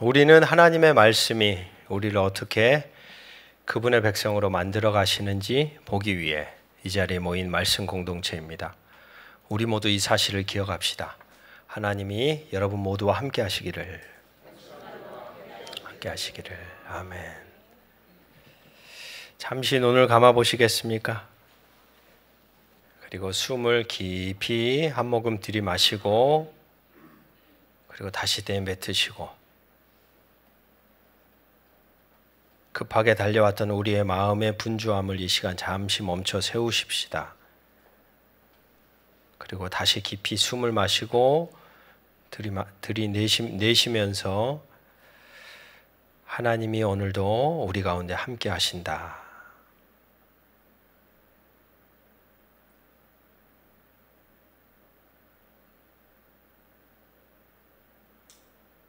우리는 하나님의 말씀이 우리를 어떻게 그분의 백성으로 만들어 가시는지 보기 위해 이 자리에 모인 말씀 공동체입니다. 우리 모두 이 사실을 기억합시다. 하나님이 여러분 모두와 함께 하시기를. 아멘. 잠시 눈을 감아 보시겠습니까? 그리고 숨을 깊이 한 모금 들이마시고 그리고 다시 내뱉으시고 급하게 달려왔던 우리의 마음의 분주함을 이 시간 잠시 멈춰 세우십시다. 그리고 다시 깊이 숨을 마시고 들이내쉬면서 하나님이 오늘도 우리 가운데 함께 하신다.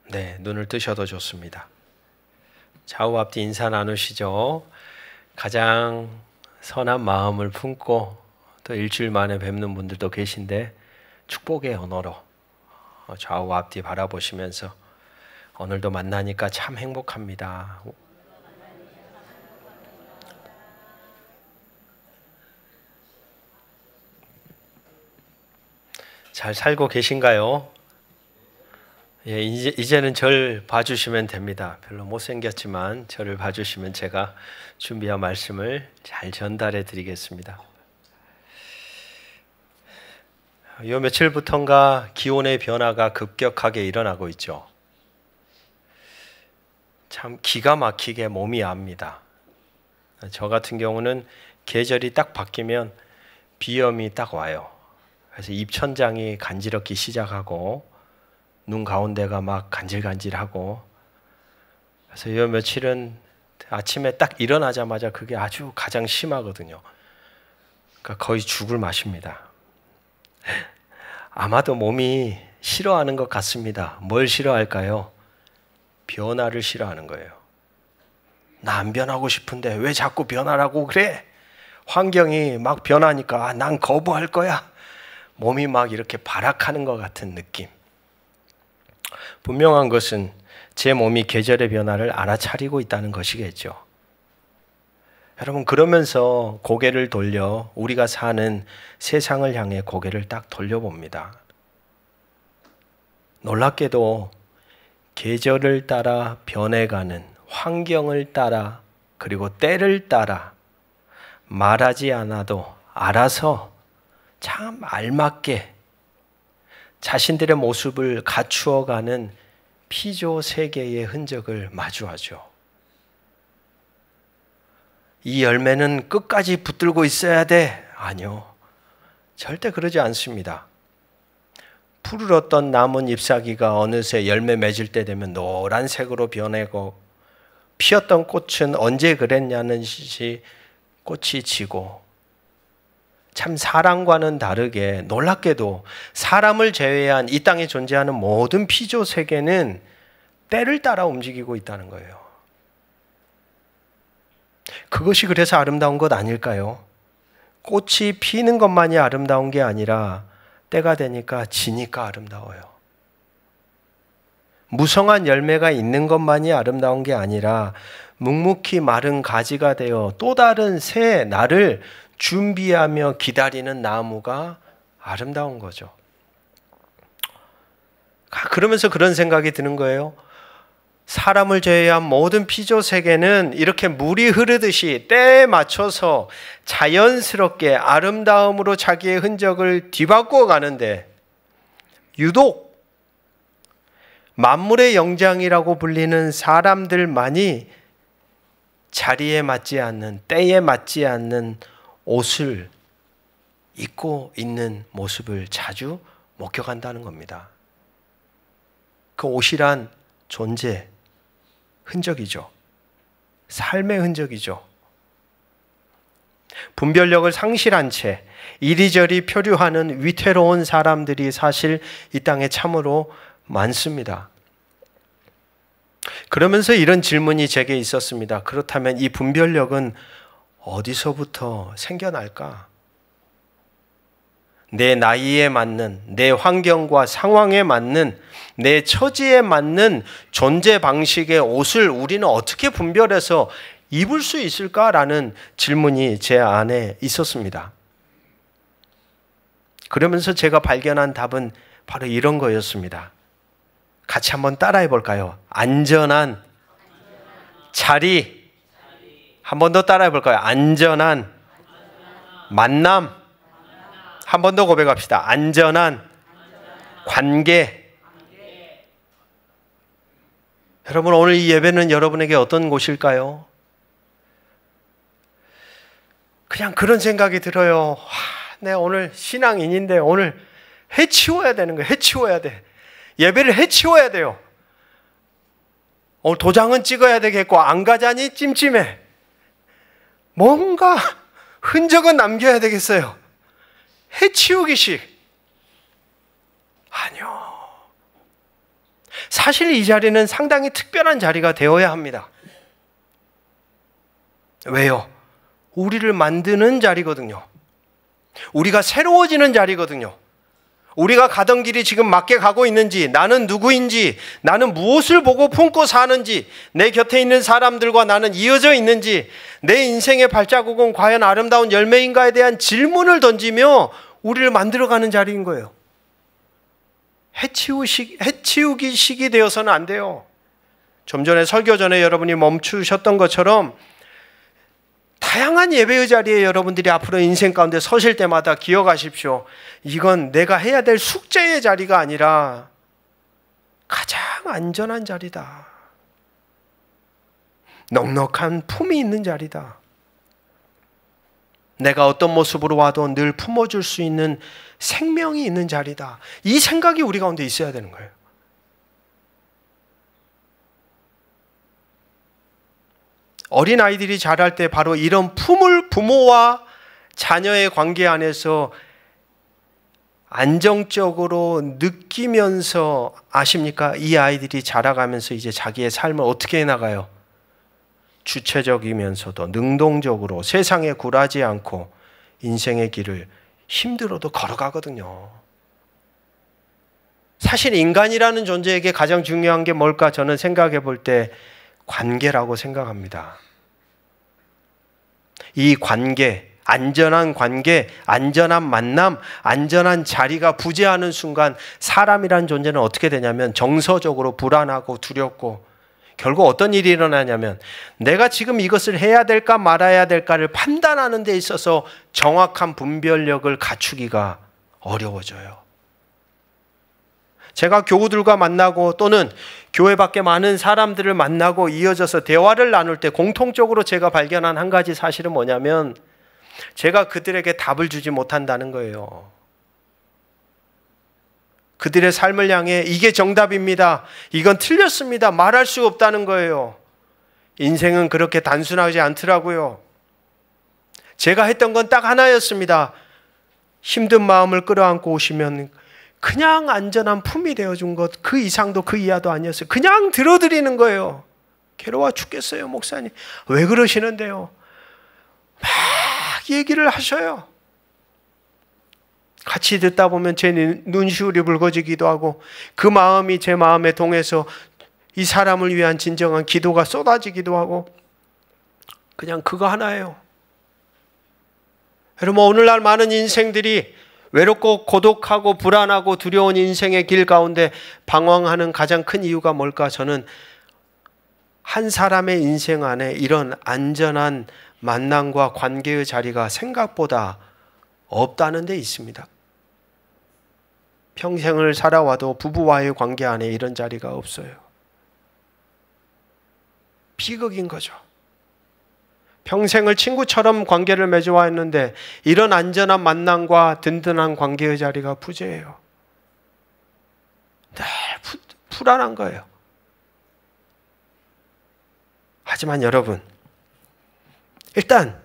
네, 눈을 뜨셔도 좋습니다. 좌우 앞뒤 인사 나누시죠. 가장 선한 마음을 품고 또 일주일 만에 뵙는 분들도 계신데 축복의 언어로 좌우 앞뒤 바라보시면서 오늘도 만나니까 참 행복합니다. 잘 살고 계신가요? 예, 이제는 절 봐주시면 됩니다. 별로 못생겼지만 저를 봐주시면 제가 준비한 말씀을 잘 전달해 드리겠습니다. 요 며칠부터인가 기온의 변화가 급격하게 일어나고 있죠. 참 기가 막히게 몸이 압니다. 저 같은 경우는 계절이 딱 바뀌면 비염이 딱 와요. 그래서 입천장이 간지럽기 시작하고 눈 가운데가 막 간질간질하고, 그래서 이 며칠은 아침에 딱 일어나자마자 그게 아주 가장 심하거든요. 그러니까 거의 죽을 맛입니다. 아마도 몸이 싫어하는 것 같습니다. 뭘 싫어할까요? 변화를 싫어하는 거예요. 나 안 변하고 싶은데 왜 자꾸 변하라고 그래? 환경이 막 변하니까 난 거부할 거야. 몸이 막 이렇게 발악하는 것 같은 느낌. 분명한 것은 제 몸이 계절의 변화를 알아차리고 있다는 것이겠죠. 여러분, 그러면서 고개를 돌려 우리가 사는 세상을 향해 고개를 딱 돌려봅니다. 놀랍게도 계절을 따라 변해가는, 환경을 따라 그리고 때를 따라 말하지 않아도 알아서 참 알맞게 자신들의 모습을 갖추어가는 피조 세계의 흔적을 마주하죠. 이 열매는 끝까지 붙들고 있어야 돼? 아니요. 절대 그러지 않습니다. 푸르렀던 나뭇 잎사귀가 어느새 열매 맺을 때 되면 노란색으로 변하고, 피었던 꽃은 언제 그랬냐는 듯이 꽃이 지고, 참 사람과는 다르게 놀랍게도 사람을 제외한 이 땅에 존재하는 모든 피조 세계는 때를 따라 움직이고 있다는 거예요. 그것이 그래서 아름다운 것 아닐까요? 꽃이 피는 것만이 아름다운 게 아니라 때가 되니까 지니까 아름다워요. 무성한 열매가 있는 것만이 아름다운 게 아니라 묵묵히 마른 가지가 되어 또 다른 새 날을 준비하며 기다리는 나무가 아름다운 거죠. 그러면서 그런 생각이 드는 거예요. 사람을 제외한 모든 피조 세계는 이렇게 물이 흐르듯이 때에 맞춰서 자연스럽게 아름다움으로 자기의 흔적을 뒤바꾸어 가는데, 유독 만물의 영장이라고 불리는 사람들만이 자리에 맞지 않는, 때에 맞지 않는 옷을 입고 있는 모습을 자주 목격한다는 겁니다. 그 옷이란 존재, 흔적이죠. 삶의 흔적이죠. 분별력을 상실한 채 이리저리 표류하는 위태로운 사람들이 사실 이 땅에 참으로 많습니다. 그러면서 이런 질문이 제게 있었습니다. 그렇다면 이 분별력은 어디서부터 생겨날까? 내 나이에 맞는, 내 환경과 상황에 맞는, 내 처지에 맞는 존재 방식의 옷을 우리는 어떻게 분별해서 입을 수 있을까라는 질문이 제 안에 있었습니다. 그러면서 제가 발견한 답은 바로 이런 거였습니다. 같이 한번 따라해 볼까요? 안전한 자리. 한 번 더 따라해 볼까요? 안전한 만남. 한 번 더 고백합시다. 안전한 관계. 여러분, 오늘 이 예배는 여러분에게 어떤 곳일까요? 그냥 그런 생각이 들어요. 내가 오늘 신앙인인데 오늘 해치워야 되는 거예요. 해치워야 돼. 예배를 해치워야 돼요. 오늘 도장은 찍어야 되겠고 안 가자니 찜찜해. 뭔가 흔적은 남겨야 되겠어요. 해치우기식. 아니요. 사실 이 자리는 상당히 특별한 자리가 되어야 합니다. 왜요? 우리를 만드는 자리거든요. 우리가 새로워지는 자리거든요. 우리가 가던 길이 지금 맞게 가고 있는지, 나는 누구인지, 나는 무엇을 보고 품고 사는지, 내 곁에 있는 사람들과 나는 이어져 있는지, 내 인생의 발자국은 과연 아름다운 열매인가에 대한 질문을 던지며 우리를 만들어가는 자리인 거예요. 해치우기 식이 되어서는 안 돼요. 좀 전에 설교 전에 여러분이 멈추셨던 것처럼 다양한 예배의 자리에 여러분들이 앞으로 인생 가운데 서실 때마다 기억하십시오. 이건 내가 해야 될 숙제의 자리가 아니라 가장 안전한 자리다. 넉넉한 품이 있는 자리다. 내가 어떤 모습으로 와도 늘 품어줄 수 있는 생명이 있는 자리다. 이 생각이 우리 가운데 있어야 되는 거예요. 어린아이들이 자랄 때 바로 이런 품을 부모와 자녀의 관계 안에서 안정적으로 느끼면서 아십니까? 이 아이들이 자라가면서 이제 자기의 삶을 어떻게 해나가요? 주체적이면서도 능동적으로 세상에 굴하지 않고 인생의 길을 힘들어도 걸어가거든요. 사실 인간이라는 존재에게 가장 중요한 게 뭘까? 저는 생각해 볼 때 관계라고 생각합니다. 이 관계, 안전한 관계, 안전한 만남, 안전한 자리가 부재하는 순간 사람이라는 존재는 어떻게 되냐면 정서적으로 불안하고 두렵고 결국 어떤 일이 일어나냐면 내가 지금 이것을 해야 될까 말아야 될까를 판단하는 데 있어서 정확한 분별력을 갖추기가 어려워져요. 제가 교우들과 만나고 또는 교회 밖에 많은 사람들을 만나고 이어져서 대화를 나눌 때 공통적으로 제가 발견한 한 가지 사실은 뭐냐면 제가 그들에게 답을 주지 못한다는 거예요. 그들의 삶을 향해 이게 정답입니다. 이건 틀렸습니다. 말할 수 없다는 거예요. 인생은 그렇게 단순하지 않더라고요. 제가 했던 건 딱 하나였습니다. 힘든 마음을 끌어안고 오시면 그냥 안전한 품이 되어준 것, 그 이상도 그 이하도 아니었어요. 그냥 들어드리는 거예요. 괴로워 죽겠어요, 목사님. 왜 그러시는데요? 막 얘기를 하셔요. 같이 듣다 보면 제 눈시울이 붉어지기도 하고 그 마음이 제 마음에 동해서 이 사람을 위한 진정한 기도가 쏟아지기도 하고 그냥 그거 하나예요. 여러분, 오늘날 많은 인생들이 외롭고 고독하고 불안하고 두려운 인생의 길 가운데 방황하는 가장 큰 이유가 뭘까? 저는 한 사람의 인생 안에 이런 안전한 만남과 관계의 자리가 생각보다 없다는 데 있습니다. 평생을 살아와도 부부와의 관계 안에 이런 자리가 없어요. 비극인 거죠. 평생을 친구처럼 관계를 맺어왔는데 이런 안전한 만남과 든든한 관계의 자리가 부재해요. 늘 불안한 거예요. 하지만 여러분, 일단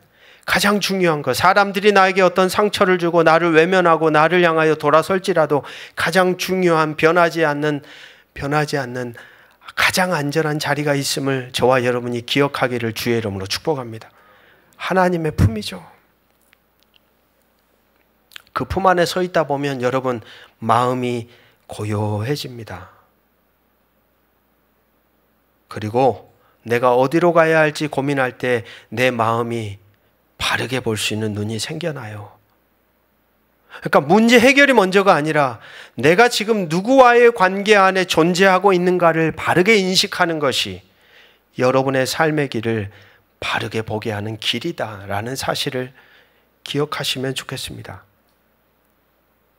가장 중요한 거, 사람들이 나에게 어떤 상처를 주고 나를 외면하고 나를 향하여 돌아설지라도 가장 중요한 변하지 않는 가장 안전한 자리가 있음을 저와 여러분이 기억하기를 주의 이름으로 축복합니다. 하나님의 품이죠. 그 품 안에 서 있다 보면 여러분 마음이 고요해집니다. 그리고 내가 어디로 가야 할지 고민할 때 내 마음이 바르게 볼 수 있는 눈이 생겨나요. 그러니까 문제 해결이 먼저가 아니라 내가 지금 누구와의 관계 안에 존재하고 있는가를 바르게 인식하는 것이 여러분의 삶의 길을 바르게 보게 하는 길이다라는 사실을 기억하시면 좋겠습니다.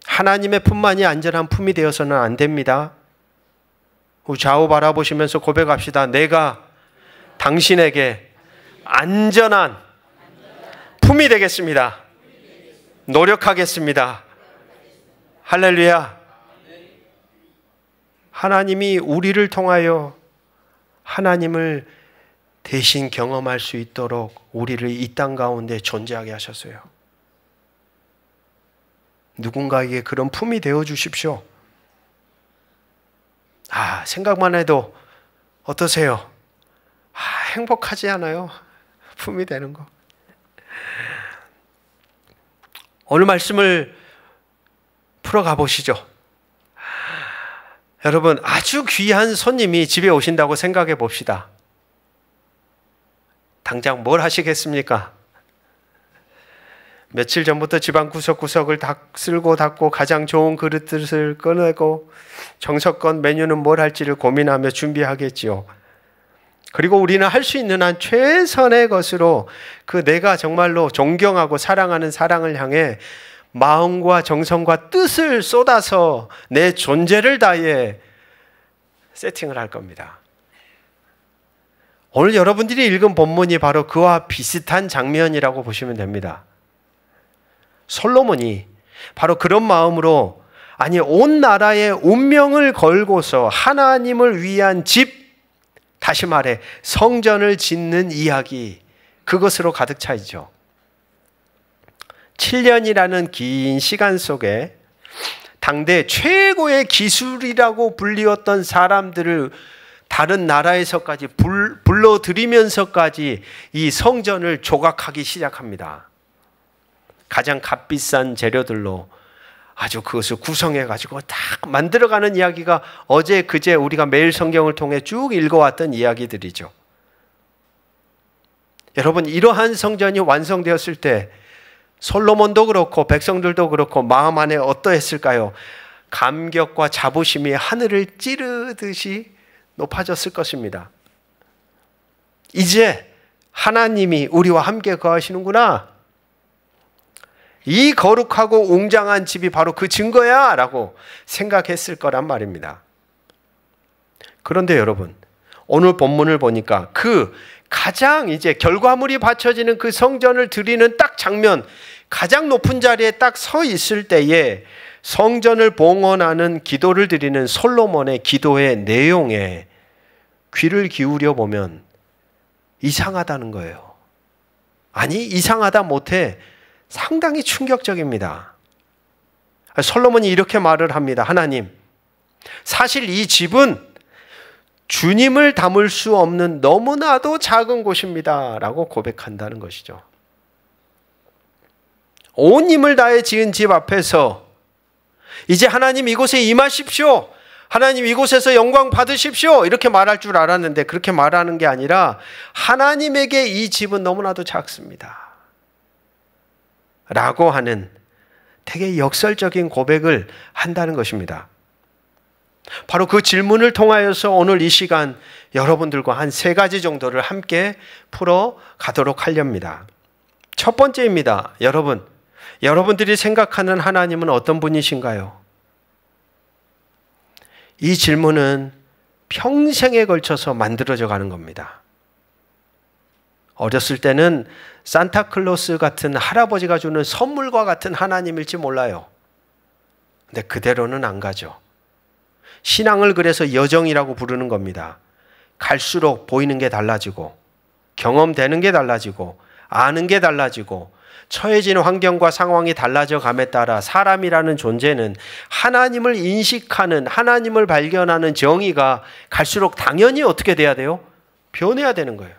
하나님의 품만이 안전한 품이 되어서는 안 됩니다. 좌우 바라보시면서 고백합시다. 내가 당신에게 안전한 품이 되겠습니다. 노력하겠습니다. 할렐루야. 하나님이 우리를 통하여 하나님을 대신 경험할 수 있도록 우리를 이 땅 가운데 존재하게 하셨어요. 누군가에게 그런 품이 되어 주십시오. 생각만 해도 어떠세요? 행복하지 않아요? 품이 되는 거. 오늘 말씀을 풀어가 보시죠. 여러분, 아주 귀한 손님이 집에 오신다고 생각해 봅시다. 당장 뭘 하시겠습니까? 며칠 전부터 집안 구석구석을 쓸고 닦고 가장 좋은 그릇들을 꺼내고 정석권 메뉴는 뭘 할지를 고민하며 준비하겠지요. 그리고 우리는 할 수 있는 한 최선의 것으로 그 내가 정말로 존경하고 사랑하는 사랑을 향해 마음과 정성과 뜻을 쏟아서 내 존재를 다해 세팅을 할 겁니다. 오늘 여러분들이 읽은 본문이 바로 그와 비슷한 장면이라고 보시면 됩니다. 솔로몬이 바로 그런 마음으로 온 나라의 운명을 걸고서 하나님을 위한 집, 다시 말해 성전을 짓는 이야기, 그것으로 가득 차 있죠. 7년이라는 긴 시간 속에 당대 최고의 기술이라고 불리웠던 사람들을 다른 나라에서까지 불러들이면서까지 이 성전을 조각하기 시작합니다. 가장 값비싼 재료들로 아주 그것을 구성해가지고 딱 만들어가는 이야기가 어제 그제 우리가 매일 성경을 통해 쭉 읽어왔던 이야기들이죠. 여러분, 이러한 성전이 완성되었을 때 솔로몬도 그렇고 백성들도 그렇고 마음 안에 어떠했을까요? 감격과 자부심이 하늘을 찌르듯이 높아졌을 것입니다. 이제 하나님이 우리와 함께 거하시는구나. 이 거룩하고 웅장한 집이 바로 그 증거야 라고 생각했을 거란 말입니다. 그런데 여러분, 오늘 본문을 보니까 그 가장 이제 결과물이 바쳐지는 그 성전을 드리는 딱 장면, 가장 높은 자리에 딱 서 있을 때에 성전을 봉헌하는 기도를 드리는 솔로몬의 기도의 내용에 귀를 기울여 보면 이상하다는 거예요. 이상하다 못해 상당히 충격적입니다. 솔로몬이 이렇게 말을 합니다. 하나님, 사실 이 집은 주님을 담을 수 없는 너무나도 작은 곳입니다 라고 고백한다는 것이죠. 온 힘을 다해 지은 집 앞에서 이제 하나님 이곳에 임하십시오, 하나님 이곳에서 영광 받으십시오 이렇게 말할 줄 알았는데 그렇게 말하는 게 아니라 하나님에게 이 집은 너무나도 작습니다 라고 하는 되게 역설적인 고백을 한다는 것입니다. 바로 그 질문을 통하여서 오늘 이 시간 여러분들과 한 3가지 정도를 함께 풀어 가도록 하렵니다. 첫 번째입니다. 여러분들이 생각하는 하나님은 어떤 분이신가요? 이 질문은 평생에 걸쳐서 만들어져 가는 겁니다. 어렸을 때는 산타클로스 같은 할아버지가 주는 선물과 같은 하나님일지 몰라요. 근데 그대로는 안 가죠. 신앙을 그래서 여정이라고 부르는 겁니다. 갈수록 보이는 게 달라지고 경험되는 게 달라지고 아는 게 달라지고 처해진 환경과 상황이 달라져 감에 따라 사람이라는 존재는 하나님을 인식하는, 하나님을 발견하는 정의가 갈수록 당연히 어떻게 돼야 돼요? 변해야 되는 거예요.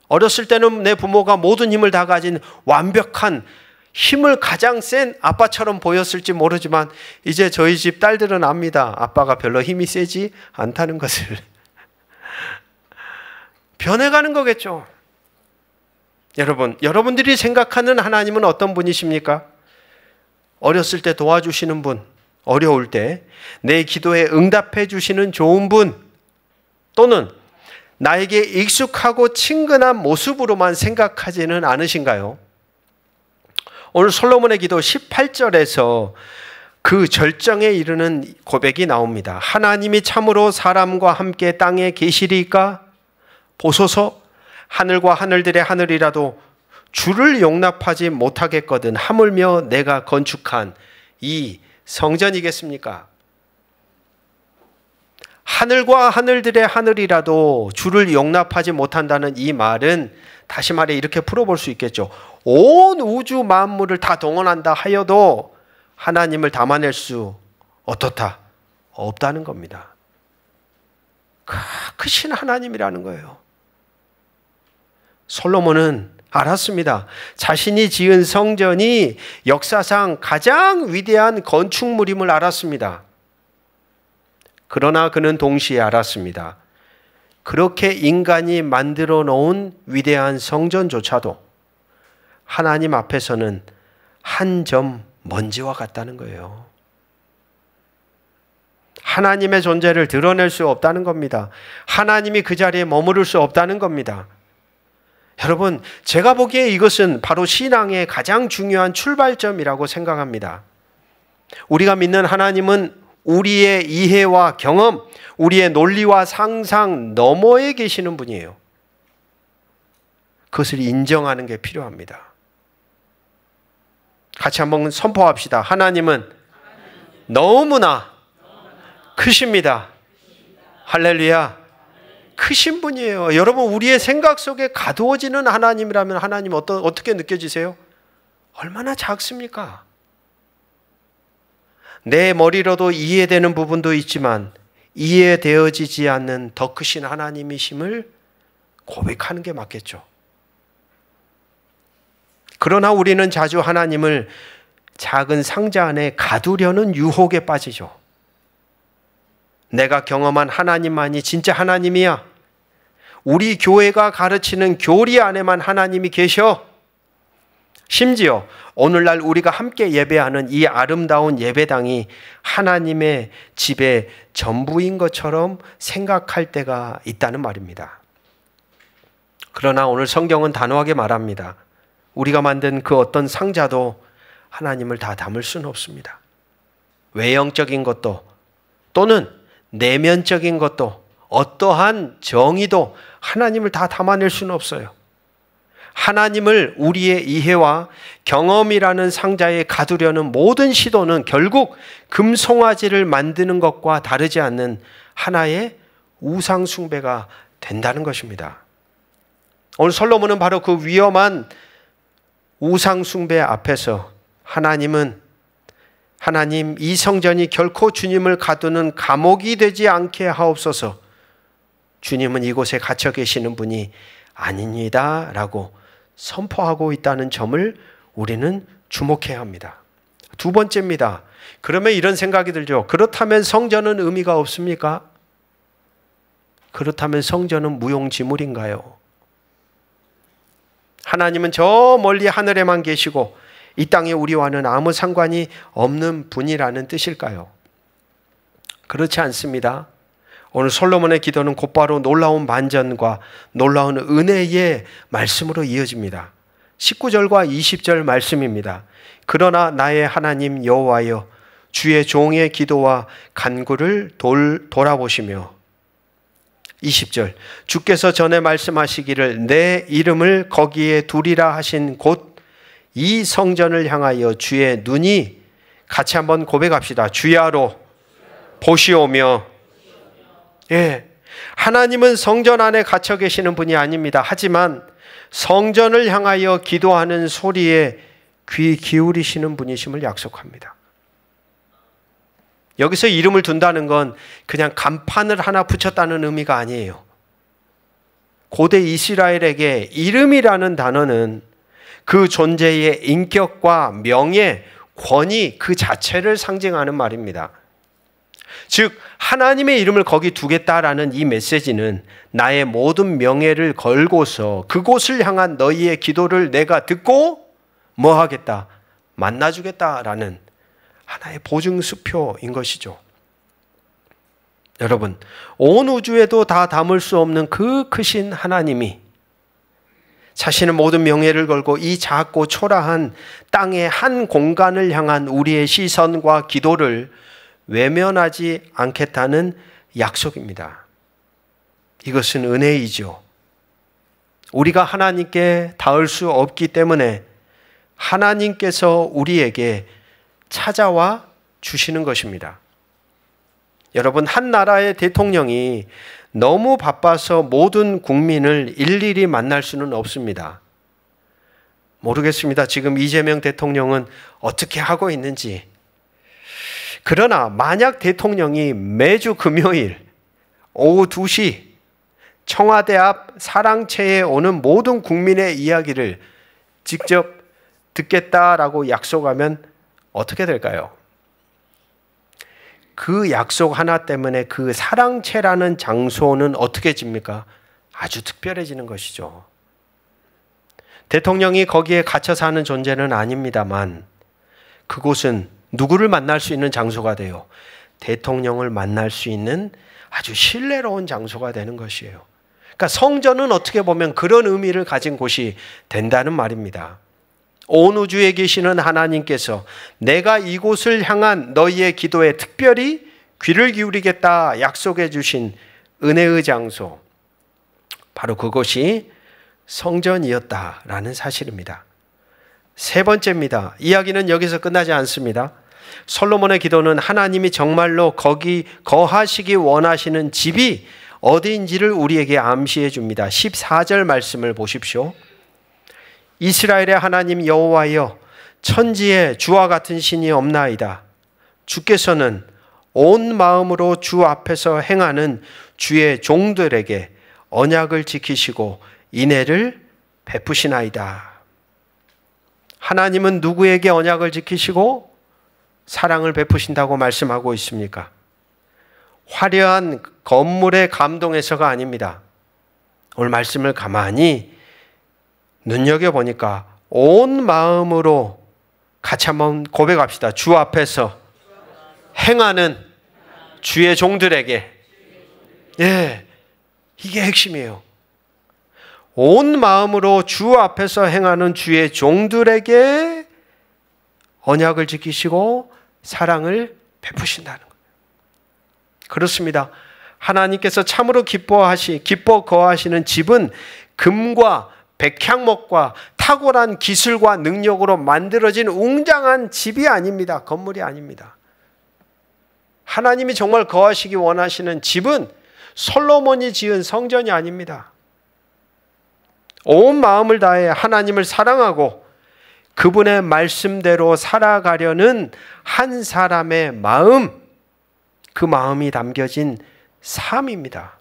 어렸을 때는 내 부모가 모든 힘을 다 가진 완벽한 힘을 가장 센 아빠처럼 보였을지 모르지만 이제 저희 집 딸들은 압니다. 아빠가 별로 힘이 세지 않다는 것을. 변해가는 거겠죠. 여러분들이 생각하는 하나님은 어떤 분이십니까? 어렸을 때 도와주시는 분, 어려울 때 내 기도에 응답해 주시는 좋은 분, 또는 나에게 익숙하고 친근한 모습으로만 생각하지는 않으신가요? 오늘 솔로몬의 기도 18절에서 그 절정에 이르는 고백이 나옵니다. 하나님이 참으로 사람과 함께 땅에 계시리까? 보소서, 하늘과 하늘들의 하늘이라도 주를 용납하지 못하겠거든 하물며 내가 건축한 이 성전이겠습니까? 하늘과 하늘들의 하늘이라도 주를 용납하지 못한다는 이 말은 다시 말해 이렇게 풀어볼 수 있겠죠. 온 우주 만물을 다 동원한다 하여도 하나님을 담아낼 수 어떻다? 없다는 겁니다. 크신 하나님이라는 거예요. 솔로몬은 알았습니다. 자신이 지은 성전이 역사상 가장 위대한 건축물임을 알았습니다. 그러나 그는 동시에 알았습니다. 그렇게 인간이 만들어 놓은 위대한 성전조차도 하나님 앞에서는 한 점 먼지와 같다는 거예요. 하나님의 존재를 드러낼 수 없다는 겁니다. 하나님이 그 자리에 머무를 수 없다는 겁니다. 여러분, 제가 보기에 이것은 바로 신앙의 가장 중요한 출발점이라고 생각합니다. 우리가 믿는 하나님은 우리의 이해와 경험, 우리의 논리와 상상 너머에 계시는 분이에요. 그것을 인정하는 게 필요합니다. 같이 한번 선포합시다. 하나님은 너무나 크십니다. 할렐루야. 크신 분이에요. 여러분, 우리의 생각 속에 가두어지는 하나님이라면 하나님 어떻게 느껴지세요? 얼마나 작습니까? 내 머리로도 이해되는 부분도 있지만 이해되어지지 않는 더 크신 하나님이심을 고백하는 게 맞겠죠. 그러나 우리는 자주 하나님을 작은 상자 안에 가두려는 유혹에 빠지죠. 내가 경험한 하나님만이 진짜 하나님이야. 우리 교회가 가르치는 교리 안에만 하나님이 계셔. 심지어 오늘날 우리가 함께 예배하는 이 아름다운 예배당이 하나님의 집의 전부인 것처럼 생각할 때가 있다는 말입니다. 그러나 오늘 성경은 단호하게 말합니다. 우리가 만든 그 어떤 상자도 하나님을 다 담을 수는 없습니다. 외형적인 것도 또는 내면적인 것도 어떠한 정의도 하나님을 다 담아낼 수는 없어요. 하나님을 우리의 이해와 경험이라는 상자에 가두려는 모든 시도는 결국 금송아지를 만드는 것과 다르지 않는 하나의 우상 숭배가 된다는 것입니다. 오늘 솔로몬은 바로 그 위험한 우상 숭배 앞에서 하나님, 이 성전이 결코 주님을 가두는 감옥이 되지 않게 하옵소서. 주님은 이곳에 갇혀 계시는 분이 아닙니다 라고 선포하고 있다는 점을 우리는 주목해야 합니다. 두 번째입니다. 그러면 이런 생각이 들죠. 그렇다면 성전은 의미가 없습니까? 그렇다면 성전은 무용지물인가요? 하나님은 저 멀리 하늘에만 계시고 이 땅에 우리와는 아무 상관이 없는 분이라는 뜻일까요? 그렇지 않습니다. 오늘 솔로몬의 기도는 곧바로 놀라운 반전과 놀라운 은혜의 말씀으로 이어집니다. 19절과 20절 말씀입니다. 그러나 나의 하나님 여호와여, 주의 종의 기도와 간구를 돌아보시며 20절, 주께서 전에 말씀하시기를 내 이름을 거기에 두리라 하신 곳 이 성전을 향하여 주의 눈이, 같이 한번 고백합시다. 주야로 보시오며. 예, 하나님은 성전 안에 갇혀 계시는 분이 아닙니다. 하지만 성전을 향하여 기도하는 소리에 귀 기울이시는 분이심을 약속합니다. 여기서 이름을 둔다는 건 그냥 간판을 하나 붙였다는 의미가 아니에요. 고대 이스라엘에게 이름이라는 단어는 그 존재의 인격과 명예, 권위 그 자체를 상징하는 말입니다. 즉 하나님의 이름을 거기 두겠다라는 이 메시지는 나의 모든 명예를 걸고서 그곳을 향한 너희의 기도를 내가 듣고 뭐 하겠다? 만나주겠다라는 하나의 보증수표인 것이죠. 여러분, 온 우주에도 다 담을 수 없는 그 크신 하나님이 자신의 모든 명예를 걸고 이 작고 초라한 땅의 한 공간을 향한 우리의 시선과 기도를 외면하지 않겠다는 약속입니다. 이것은 은혜이죠. 우리가 하나님께 닿을 수 없기 때문에 하나님께서 우리에게 찾아와 주시는 것입니다. 여러분, 한 나라의 대통령이 너무 바빠서 모든 국민을 일일이 만날 수는 없습니다. 모르겠습니다. 지금 이재명 대통령은 어떻게 하고 있는지. 그러나 만약 대통령이 매주 금요일 오후 2시 청와대 앞 사랑채에 오는 모든 국민의 이야기를 직접 듣겠다라고 약속하면 어떻게 될까요? 그 약속 하나 때문에 그 사랑채라는 장소는 어떻게 집니까? 아주 특별해지는 것이죠. 대통령이 거기에 갇혀 사는 존재는 아닙니다만 그곳은 누구를 만날 수 있는 장소가 돼요? 대통령을 만날 수 있는 아주 신뢰로운 장소가 되는 것이에요. 그러니까 성전은 어떻게 보면 그런 의미를 가진 곳이 된다는 말입니다. 온 우주에 계시는 하나님께서 내가 이곳을 향한 너희의 기도에 특별히 귀를 기울이겠다 약속해 주신 은혜의 장소, 바로 그것이 성전이었다라는 사실입니다. 세 번째입니다. 이야기는 여기서 끝나지 않습니다. 솔로몬의 기도는 하나님이 정말로 거기 거하시기 원하시는 집이 어디인지를 우리에게 암시해 줍니다. 14절 말씀을 보십시오. 이스라엘의 하나님 여호와여, 천지에 주와 같은 신이 없나이다. 주께서는 온 마음으로 주 앞에서 행하는 주의 종들에게 언약을 지키시고 인애를 베푸시나이다. 하나님은 누구에게 언약을 지키시고 사랑을 베푸신다고 말씀하고 있습니까? 화려한 건물의 감동에서가 아닙니다. 오늘 말씀을 가만히 눈여겨보니까 온 마음으로 같이 한번 고백합시다. 주 앞에서 행하는 주의 종들에게. 예, 이게 핵심이에요. 온 마음으로 주 앞에서 행하는 주의 종들에게 언약을 지키시고 사랑을 베푸신다는 거예요. 그렇습니다. 하나님께서 참으로 기뻐 거하시는 집은 금과 백향목과 탁월한 기술과 능력으로 만들어진 웅장한 집이 아닙니다. 건물이 아닙니다. 하나님이 정말 거하시기 원하시는 집은 솔로몬이 지은 성전이 아닙니다. 온 마음을 다해 하나님을 사랑하고 그분의 말씀대로 살아가려는 한 사람의 마음, 그 마음이 담겨진 삶입니다.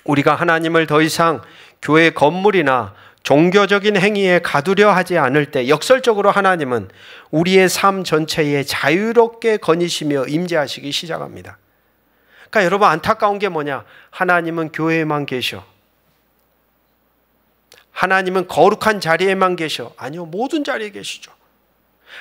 우리가 하나님을 더 이상 교회 건물이나 종교적인 행위에 가두려 하지 않을 때 역설적으로 하나님은 우리의 삶 전체에 자유롭게 거니시며 임재하시기 시작합니다. 그러니까 여러분, 안타까운 게 뭐냐? 하나님은 교회에만 계셔. 하나님은 거룩한 자리에만 계셔. 아니요, 모든 자리에 계시죠.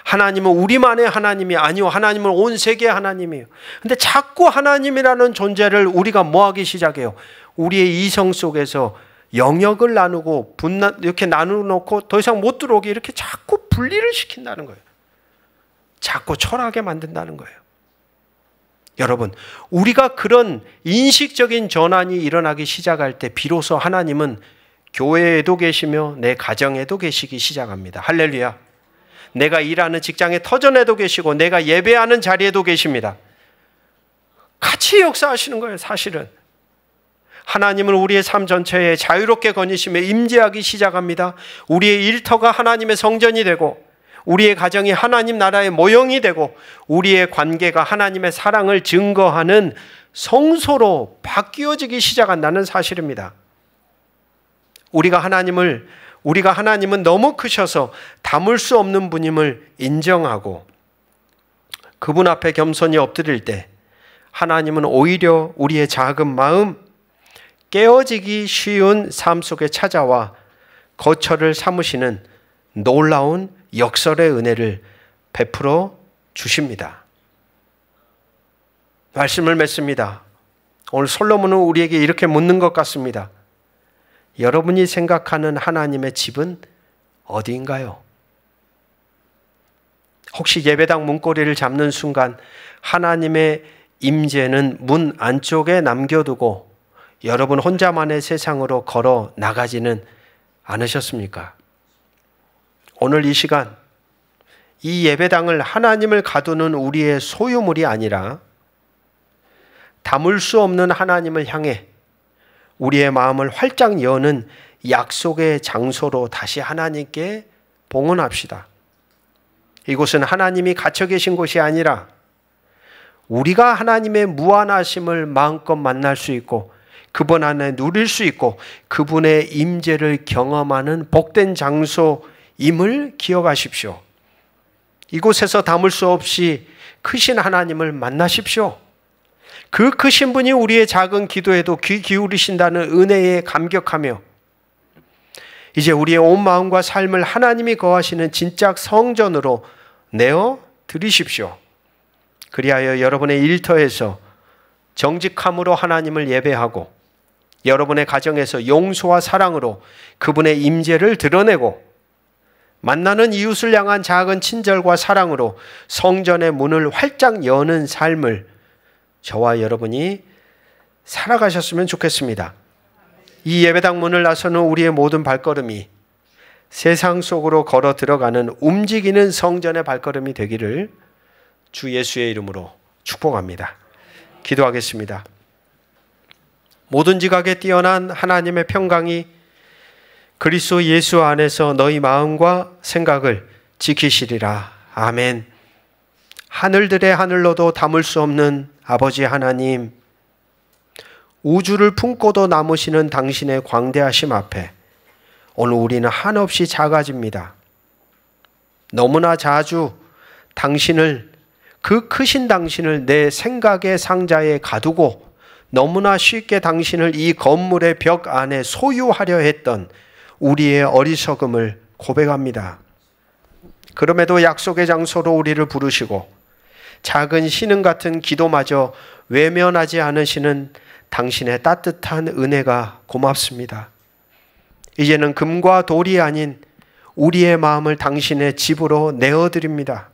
하나님은 우리만의 하나님이 아니요, 하나님은 온 세계의 하나님이에요. 근데 자꾸 하나님이라는 존재를 우리가 뭐하기 시작해요? 우리의 이성 속에서 영역을 나누고 이렇게 나누놓고 더 이상 못 들어오게 이렇게 자꾸 분리를 시킨다는 거예요. 자꾸 초라하게 만든다는 거예요. 여러분, 우리가 그런 인식적인 전환이 일어나기 시작할 때 비로소 하나님은 교회에도 계시며 내 가정에도 계시기 시작합니다. 할렐루야. 내가 일하는 직장의 터전에도 계시고 내가 예배하는 자리에도 계십니다. 같이 역사하시는 거예요. 사실은 하나님은 우리의 삶 전체에 자유롭게 거니시며 임재하기 시작합니다. 우리의 일터가 하나님의 성전이 되고 우리의 가정이 하나님 나라의 모형이 되고 우리의 관계가 하나님의 사랑을 증거하는 성소로 바뀌어지기 시작한다는 사실입니다. 우리가 하나님을 우리가 하나님은 너무 크셔서 담을 수 없는 분임을 인정하고 그분 앞에 겸손히 엎드릴 때 하나님은 오히려 우리의 작은 마음, 깨어지기 쉬운 삶 속에 찾아와 거처를 삼으시는 놀라운 역설의 은혜를 베풀어 주십니다. 말씀을 맺습니다. 오늘 솔로몬은 우리에게 이렇게 묻는 것 같습니다. 여러분이 생각하는 하나님의 집은 어디인가요? 혹시 예배당 문고리를 잡는 순간 하나님의 임재는 문 안쪽에 남겨두고 여러분 혼자만의 세상으로 걸어 나가지는 않으셨습니까? 오늘 이 시간 이 예배당을 하나님을 가두는 우리의 소유물이 아니라 담을 수 없는 하나님을 향해 우리의 마음을 활짝 여는 약속의 장소로 다시 하나님께 봉헌합시다. 이곳은 하나님이 갇혀 계신 곳이 아니라 우리가 하나님의 무한하심을 마음껏 만날 수 있고 그분 안에 누릴 수 있고 그분의 임재를 경험하는 복된 장소임을 기억하십시오. 이곳에서 담을 수 없이 크신 하나님을 만나십시오. 그 크신 분이 우리의 작은 기도에도 귀 기울이신다는 은혜에 감격하며 이제 우리의 온 마음과 삶을 하나님이 거하시는 진짜 성전으로 내어 드리십시오. 그리하여 여러분의 일터에서 정직함으로 하나님을 예배하고 여러분의 가정에서 용서와 사랑으로 그분의 임재를 드러내고 만나는 이웃을 향한 작은 친절과 사랑으로 성전의 문을 활짝 여는 삶을 저와 여러분이 살아가셨으면 좋겠습니다. 이 예배당 문을 나서는 우리의 모든 발걸음이 세상 속으로 걸어 들어가는 움직이는 성전의 발걸음이 되기를 주 예수의 이름으로 축복합니다. 기도하겠습니다. 모든 지각에 뛰어난 하나님의 평강이 그리스도 예수 안에서 너희 마음과 생각을 지키시리라. 아멘. 하늘들의 하늘로도 담을 수 없는 아버지 하나님, 우주를 품고도 남으시는 당신의 광대하심 앞에 오늘 우리는 한없이 작아집니다. 너무나 자주 당신을, 그 크신 당신을 내 생각의 상자에 가두고 너무나 쉽게 당신을 이 건물의 벽 안에 소유하려 했던 우리의 어리석음을 고백합니다. 그럼에도 약속의 장소로 우리를 부르시고 작은 신음 같은 기도마저 외면하지 않으시는 당신의 따뜻한 은혜가 고맙습니다. 이제는 금과 돌이 아닌 우리의 마음을 당신의 집으로 내어드립니다.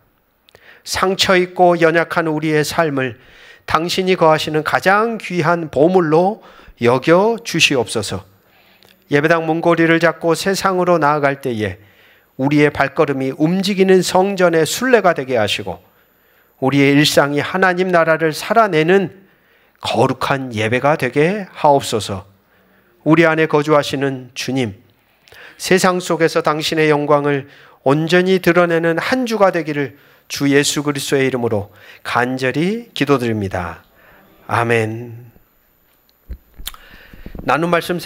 상처 있고 연약한 우리의 삶을 당신이 거하시는 가장 귀한 보물로 여겨 주시옵소서. 예배당 문고리를 잡고 세상으로 나아갈 때에 우리의 발걸음이 움직이는 성전의 순례가 되게 하시고 우리의 일상이 하나님 나라를 살아내는 거룩한 예배가 되게 하옵소서. 우리 안에 거주하시는 주님, 세상 속에서 당신의 영광을 온전히 드러내는 한 주가 되기를 주 예수 그리스도의 이름으로 간절히 기도드립니다. 아멘. 나눈 말씀